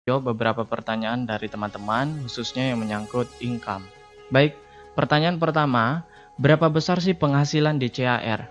jawab beberapa pertanyaan dari teman-teman, khususnya yang menyangkut income. Baik, pertanyaan pertama, berapa besar sih penghasilan di CAR?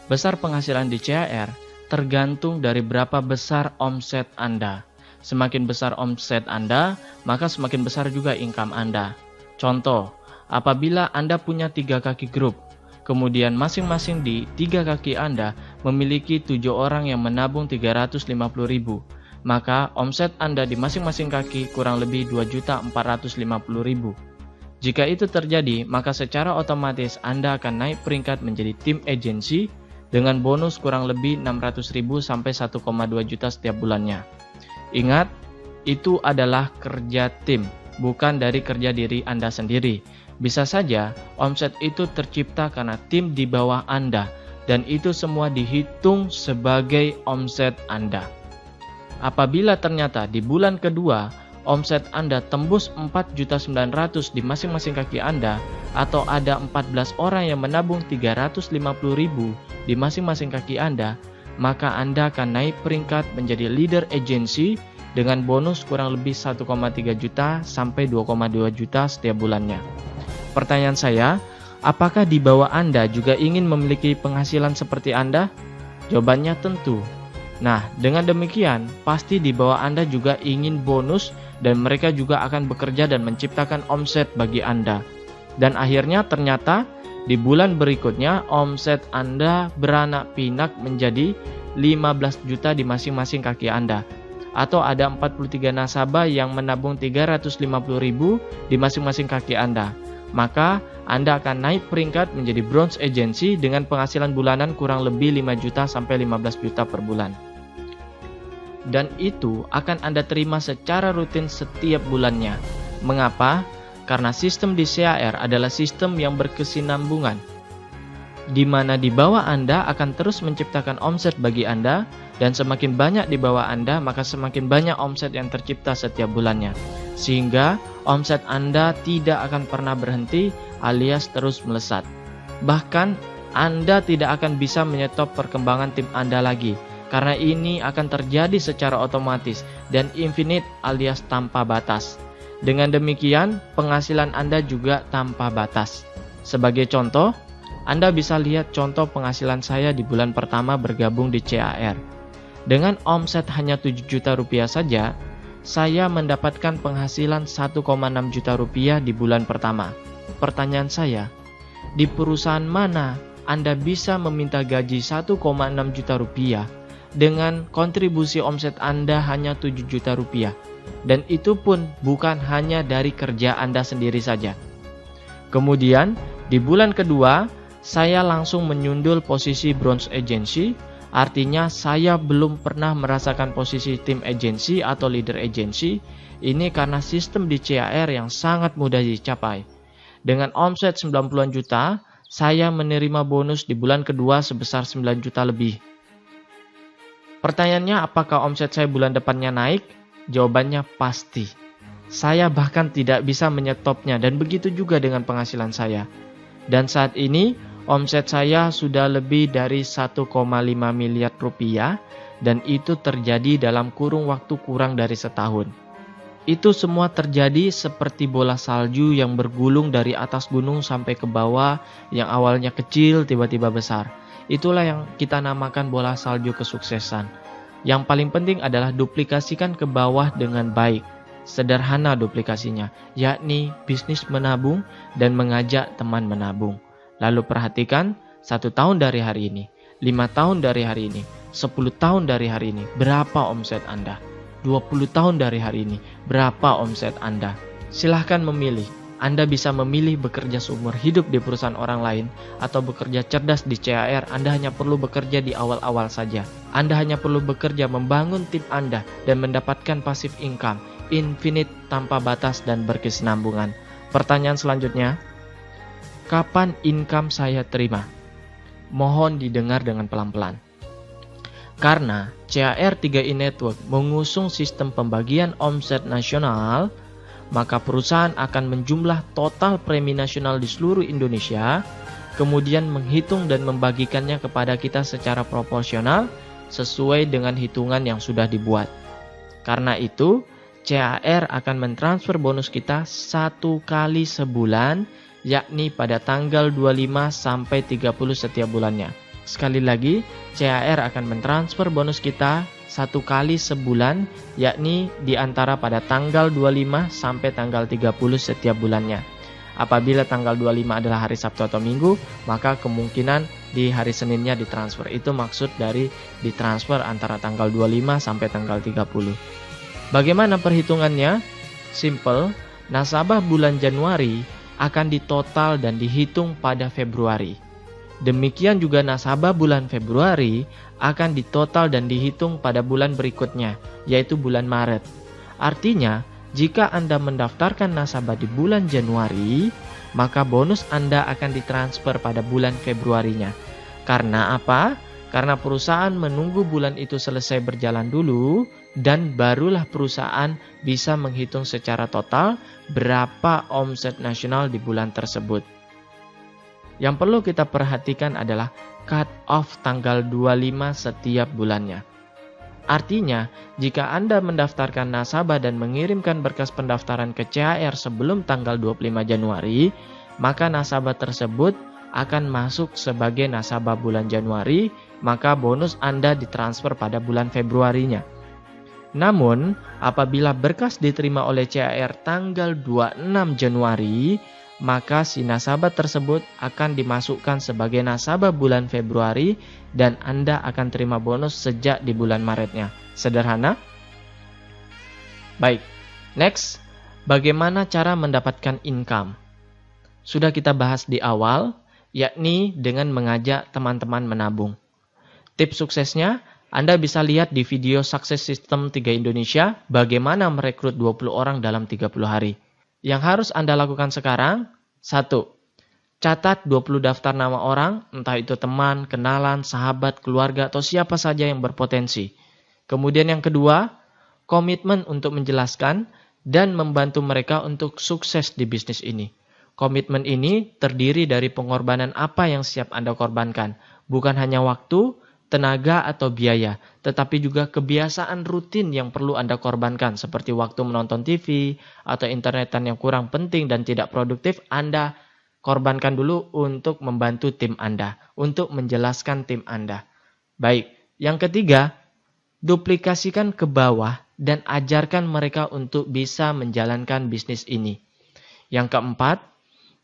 Besar penghasilan di CAR tergantung dari berapa besar omset Anda. Semakin besar omset Anda, maka semakin besar juga income Anda. Contoh, apabila Anda punya 3 kaki grup, kemudian masing-masing di 3 kaki Anda memiliki 7 orang yang menabung 350.000, maka omset Anda di masing-masing kaki kurang lebih 2.450.000. Jika itu terjadi, maka secara otomatis Anda akan naik peringkat menjadi tim agency dengan bonus kurang lebih 600.000 sampai 1,2 juta setiap bulannya. Ingat, itu adalah kerja tim, bukan dari kerja diri Anda sendiri. Bisa saja omset itu tercipta karena tim di bawah Anda, dan itu semua dihitung sebagai omset Anda. Apabila ternyata di bulan kedua omset Anda tembus 4.900.000 di masing-masing kaki Anda, atau ada 14 orang yang menabung 350.000 di masing-masing kaki Anda, maka Anda akan naik peringkat menjadi leader agency dengan bonus kurang lebih 1,3 juta sampai 2,2 juta setiap bulannya. Pertanyaan saya, apakah di bawah Anda juga ingin memiliki penghasilan seperti Anda? Jawabannya tentu. Nah, dengan demikian, pasti di bawah Anda juga ingin bonus dan mereka juga akan bekerja dan menciptakan omset bagi Anda. Dan akhirnya ternyata di bulan berikutnya omset Anda beranak pinak menjadi 15 juta di masing-masing kaki Anda. Atau ada 43 nasabah yang menabung 350.000 di masing-masing kaki Anda. Maka Anda akan naik peringkat menjadi bronze agency dengan penghasilan bulanan kurang lebih 5 juta sampai 15 juta per bulan. Dan itu akan Anda terima secara rutin setiap bulannya. Mengapa? Karena sistem di CAR adalah sistem yang berkesinambungan, di mana di bawah Anda akan terus menciptakan omset bagi Anda, dan semakin banyak di bawah Anda, maka semakin banyak omset yang tercipta setiap bulannya. Sehingga omset Anda tidak akan pernah berhenti alias terus melesat. Bahkan Anda tidak akan bisa menyetop perkembangan tim Anda lagi, karena ini akan terjadi secara otomatis dan infinite alias tanpa batas. Dengan demikian, penghasilan Anda juga tanpa batas. Sebagai contoh, Anda bisa lihat contoh penghasilan saya di bulan pertama bergabung di CAR. Dengan omset hanya 7 juta rupiah saja, saya mendapatkan penghasilan 1,6 juta rupiah di bulan pertama. Pertanyaan saya, di perusahaan mana Anda bisa meminta gaji 1,6 juta rupiah dengan kontribusi omset Anda hanya 7 juta rupiah? Dan itu pun bukan hanya dari kerja Anda sendiri saja. Kemudian, di bulan kedua, saya langsung menyundul posisi bronze agency, artinya saya belum pernah merasakan posisi tim agency atau leader agency. Ini karena sistem di CAR yang sangat mudah dicapai. Dengan omset 90-an juta, saya menerima bonus di bulan kedua sebesar 9 juta lebih. Pertanyaannya, apakah omset saya bulan depannya naik? Jawabannya pasti. Saya bahkan tidak bisa menyetopnya, dan begitu juga dengan penghasilan saya. Dan saat ini, omset saya sudah lebih dari 1,5 miliar rupiah, dan itu terjadi dalam kurun waktu kurang dari setahun. Itu semua terjadi seperti bola salju yang bergulung dari atas gunung sampai ke bawah, yang awalnya kecil tiba-tiba besar. Itulah yang kita namakan bola salju kesuksesan. Yang paling penting adalah duplikasikan ke bawah dengan baik. Sederhana duplikasinya, yakni bisnis menabung dan mengajak teman menabung. Lalu perhatikan 1 tahun dari hari ini, 5 tahun dari hari ini, 10 tahun dari hari ini, berapa omset Anda? 20 tahun dari hari ini, berapa omset Anda? Silahkan memilih. Anda bisa memilih bekerja seumur hidup di perusahaan orang lain atau bekerja cerdas di CAR. Anda hanya perlu bekerja di awal-awal saja. Anda hanya perlu bekerja membangun tim Anda dan mendapatkan passive income, infinite tanpa batas dan berkesinambungan. Pertanyaan selanjutnya, kapan income saya terima? Mohon didengar dengan pelan-pelan. Karena CAR 3i Network mengusung sistem pembagian omset nasional, maka perusahaan akan menjumlah total premi nasional di seluruh Indonesia, kemudian menghitung dan membagikannya kepada kita secara proporsional sesuai dengan hitungan yang sudah dibuat. Karena itu, CAR akan mentransfer bonus kita 1 kali sebulan, yakni pada tanggal 25 sampai 30 setiap bulannya. Sekali lagi, CAR akan mentransfer bonus kita 1 kali sebulan, yakni di antara pada tanggal 25 sampai tanggal 30 setiap bulannya. Apabila tanggal 25 adalah hari Sabtu atau Minggu, maka kemungkinan di hari Seninnya ditransfer. Itu maksud dari ditransfer antara tanggal 25 sampai tanggal 30. Bagaimana perhitungannya? Simple, nasabah bulan Januari akan ditotal dan dihitung pada Februari. Demikian juga nasabah bulan Februari akan ditotal dan dihitung pada bulan berikutnya, yaitu bulan Maret. Artinya, jika Anda mendaftarkan nasabah di bulan Januari, maka bonus Anda akan ditransfer pada bulan Februarinya. Karena apa? Karena perusahaan menunggu bulan itu selesai berjalan dulu, dan barulah perusahaan bisa menghitung secara total berapa omset nasional di bulan tersebut. Yang perlu kita perhatikan adalah cut off tanggal 25 setiap bulannya. Artinya, jika Anda mendaftarkan nasabah dan mengirimkan berkas pendaftaran ke CAR sebelum tanggal 25 Januari, maka nasabah tersebut akan masuk sebagai nasabah bulan Januari, maka bonus Anda ditransfer pada bulan Februarinya. Namun, apabila berkas diterima oleh CAR tanggal 26 Januari, maka si nasabah tersebut akan dimasukkan sebagai nasabah bulan Februari dan Anda akan terima bonus sejak di bulan Maretnya. Sederhana? Baik, next, bagaimana cara mendapatkan income? Sudah kita bahas di awal, yakni dengan mengajak teman-teman menabung. Tips suksesnya, Anda bisa lihat di video Sukses System 3 Indonesia bagaimana merekrut 20 orang dalam 30 hari. Yang harus Anda lakukan sekarang, 1. Catat 20 daftar nama orang, entah itu teman, kenalan, sahabat, keluarga, atau siapa saja yang berpotensi. Kemudian yang kedua, komitmen untuk menjelaskan dan membantu mereka untuk sukses di bisnis ini. Komitmen ini terdiri dari pengorbanan apa yang siap Anda korbankan, bukan hanya waktu, tenaga atau biaya, tetapi juga kebiasaan rutin yang perlu Anda korbankan, seperti waktu menonton TV atau internetan yang kurang penting dan tidak produktif, Anda korbankan dulu untuk membantu tim Anda, untuk menjelaskan tim Anda. Baik, yang ketiga, duplikasikan ke bawah dan ajarkan mereka untuk bisa menjalankan bisnis ini. Yang keempat,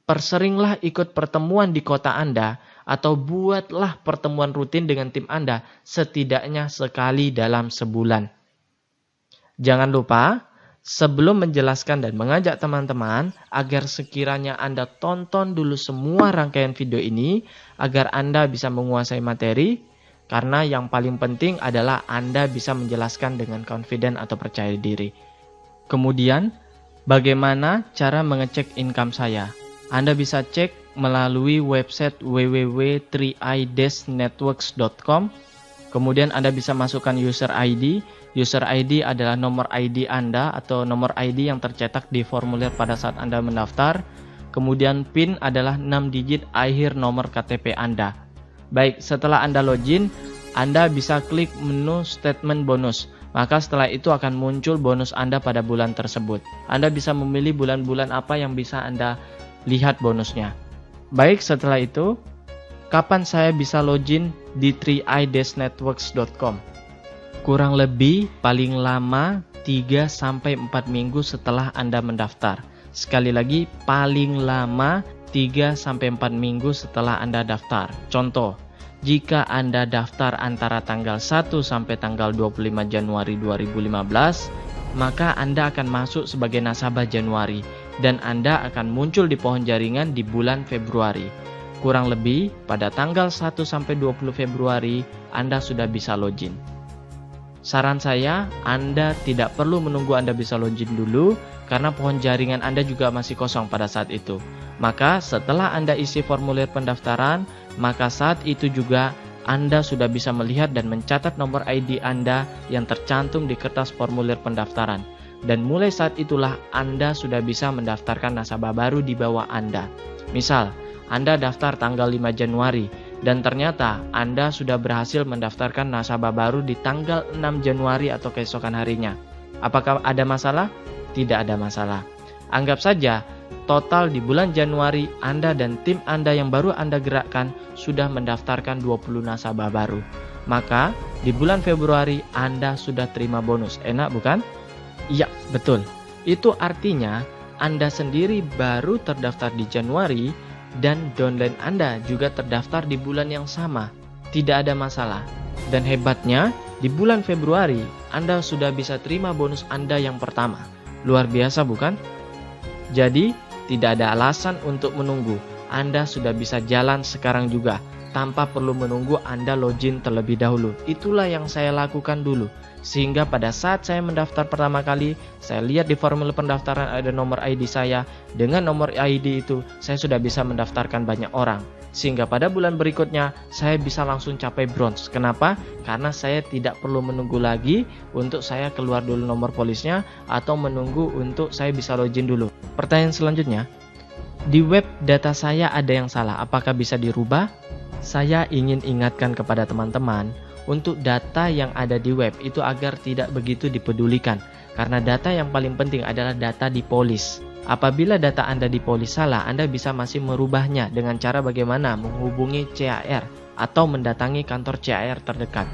perseringlah ikut pertemuan di kota Anda, atau buatlah pertemuan rutin dengan tim Anda setidaknya sekali dalam sebulan. Jangan lupa, sebelum menjelaskan dan mengajak teman-teman, agar sekiranya Anda tonton dulu semua rangkaian video ini, agar Anda bisa menguasai materi, karena yang paling penting adalah Anda bisa menjelaskan dengan confident atau percaya diri. Kemudian, bagaimana cara mengecek income saya? Anda bisa cek melalui website www.3i-networks.com. Kemudian Anda bisa masukkan user ID. User ID adalah nomor ID Anda atau nomor ID yang tercetak di formulir pada saat Anda mendaftar. Kemudian PIN adalah 6 digit akhir nomor KTP Anda. Baik, setelah Anda login, Anda bisa klik menu statement bonus. Maka setelah itu akan muncul bonus Anda pada bulan tersebut. Anda bisa memilih bulan-bulan apa yang bisa Anda lihat bonusnya. Baik, setelah itu, kapan saya bisa login di 3i-networks.com? Kurang lebih paling lama 3-4 minggu setelah Anda mendaftar. Sekali lagi, paling lama 3-4 minggu setelah Anda daftar. Contoh, jika Anda daftar antara tanggal 1 sampai tanggal 25 Januari 2015, maka Anda akan masuk sebagai nasabah Januari dan Anda akan muncul di pohon jaringan di bulan Februari. Kurang lebih pada tanggal 1 sampai 20 Februari Anda sudah bisa login. Saran saya, Anda tidak perlu menunggu Anda bisa login dulu karena pohon jaringan Anda juga masih kosong pada saat itu. Maka setelah Anda isi formulir pendaftaran, maka saat itu juga Anda sudah bisa melihat dan mencatat nomor ID Anda yang tercantum di kertas formulir pendaftaran. Dan mulai saat itulah Anda sudah bisa mendaftarkan nasabah baru di bawah Anda. Misal, Anda daftar tanggal 5 Januari dan ternyata Anda sudah berhasil mendaftarkan nasabah baru di tanggal 6 Januari atau keesokan harinya. Apakah ada masalah? Tidak ada masalah. Anggap saja total di bulan Januari Anda dan tim Anda yang baru Anda gerakkan sudah mendaftarkan 20 nasabah baru. Maka di bulan Februari Anda sudah terima bonus. Enak bukan? Iya, betul. Itu artinya Anda sendiri baru terdaftar di Januari dan downline Anda juga terdaftar di bulan yang sama. Tidak ada masalah. Dan hebatnya, di bulan Februari Anda sudah bisa terima bonus Anda yang pertama. Luar biasa bukan? Jadi, tidak ada alasan untuk menunggu. Anda sudah bisa jalan sekarang juga, tanpa perlu menunggu Anda login terlebih dahulu. Itulah yang saya lakukan dulu. Sehingga pada saat saya mendaftar pertama kali, saya lihat di formulir pendaftaran ada nomor ID saya. Dengan nomor ID itu, saya sudah bisa mendaftarkan banyak orang. Sehingga pada bulan berikutnya, saya bisa langsung capai bronze. Kenapa? Karena saya tidak perlu menunggu lagi untuk saya keluar dulu nomor polisnya atau menunggu untuk saya bisa login dulu. Pertanyaan selanjutnya, di web data saya ada yang salah. Apakah bisa dirubah? Saya ingin ingatkan kepada teman-teman untuk data yang ada di web itu agar tidak begitu dipedulikan. Karena data yang paling penting adalah data di polis. Apabila data Anda di polis salah, Anda bisa masih merubahnya dengan cara bagaimana menghubungi CAR atau mendatangi kantor CAR terdekat.